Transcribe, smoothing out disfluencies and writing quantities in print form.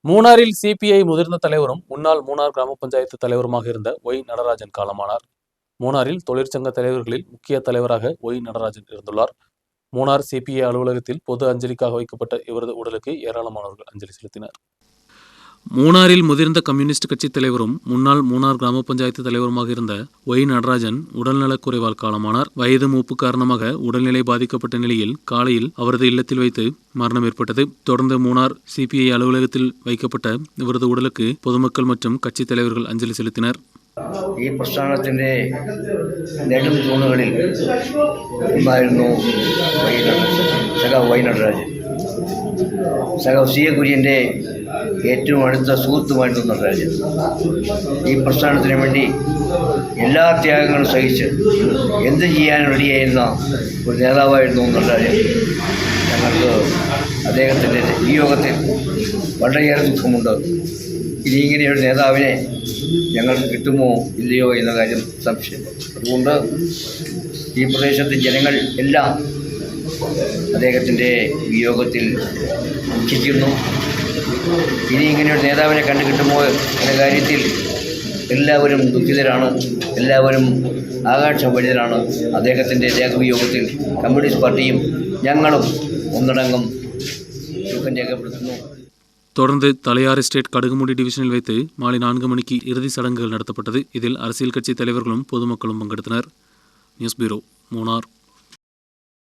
மூணாறில் CBI முதிர்ந்த தலைவரும் முன்னாள் மூணார் கிராம பஞ்சாயத்து தலைவருமாக இருந்த ஒய் நடராஜன் காலமானார். மூணாறில் தொழிற்சங்க தலைவர்களில் முக்கிய தலைவராக ஒய் நடராஜன் இருந்துள்ளார். மூணார் சிபிஐ அலுவலகத்தில் பொது அஞ்சலிக்காக வைக்கப்பட்ட இவரது உடலுக்கு ஏராளமானவர்கள் அஞ்சலி செலுத்தினர். மூணாறில் முதிர்ந்த கம்யூனிஸ்ட் கட்சி தலைவரும் முன்னாள் மூணார் கிராம பஞ்சாயத்து தலைவருமாக இருந்த ஒய் நடராஜன் உடல்நலக்குறைவால் காலமானார். வயது மூப்பு காரணமாக உடல்நிலை பாதிக்கப்பட்ட நிலையில் காலையில் அவரது இல்லத்தில் வைத்து மரணம் ஏற்பட்டது. தொடர்ந்து மூணார் சிபிஐ அலுவலகத்தில் வைக்கப்பட்ட இவரது உடலுக்கு பொதுமக்கள் மற்றும் கட்சி தலைவர்கள் அஞ்சலி செலுத்தினர். ഈ പ്രസ്ഥാനത്തിൻ്റെ നെടും തൂണുകളിൽ ഒന്നായിരുന്നു സഖാവ് വൈ നടരാജൻ. സഖാവ് സി എ കുര്യൻ്റെ ഏറ്റവും അടുത്ത സുഹൃത്തുമായിരുന്നു നടരാജൻ. ഈ പ്രസ്ഥാനത്തിന് വേണ്ടി എല്ലാ ത്യാഗങ്ങളും സഹിച്ച് എന്ത് ചെയ്യാനും റെഡിയായിരുന്ന ഒരു നേതാവായിരുന്നു നടരാജൻ. ഞങ്ങൾക്ക് അദ്ദേഹത്തിൻ്റെ വിയോഗത്തിൽ വളരെയേറെ ദുഃഖമുണ്ട്. ഇനി ഇങ്ങനെയൊരു നേതാവിനെ ഞങ്ങൾക്ക് കിട്ടുമോ ഇല്ലയോ എന്ന കാര്യം സംശയം. അതുകൊണ്ട് ഈ പ്രദേശത്തെ ജനങ്ങൾ എല്ലാം അദ്ദേഹത്തിൻ്റെ വിയോഗത്തിൽ ദുഃഖിക്കുന്നു. ഇനി ഇങ്ങനെയൊരു നേതാവിനെ കണ്ടു കിട്ടുമോ എന്ന കാര്യത്തിൽ എല്ലാവരും ദുഃഖിതരാണ്, എല്ലാവരും ആകാംക്ഷഭരിതരാണ്. അദ്ദേഹത്തിൻ്റെ ദേഹവിയോഗത്തിൽ കമ്മ്യൂണിസ്റ്റ് പാർട്ടിയും ഞങ്ങളും ഒന്നടങ്കം ദുഃഖം രേഖപ്പെടുത്തുന്നു. தொடர்ந்து தலையாறு எஸ்டேட் கடுகுமுடி டிவிஷனில் வைத்து மாலை 4 மணிக்கு இறுதி சடங்குகள் நடத்தப்பட்டது. இதில் அரசியல் கட்சி தலைவர்களும் பொதுமக்களும் பங்கெடுத்தனர். News bureau, Munnar.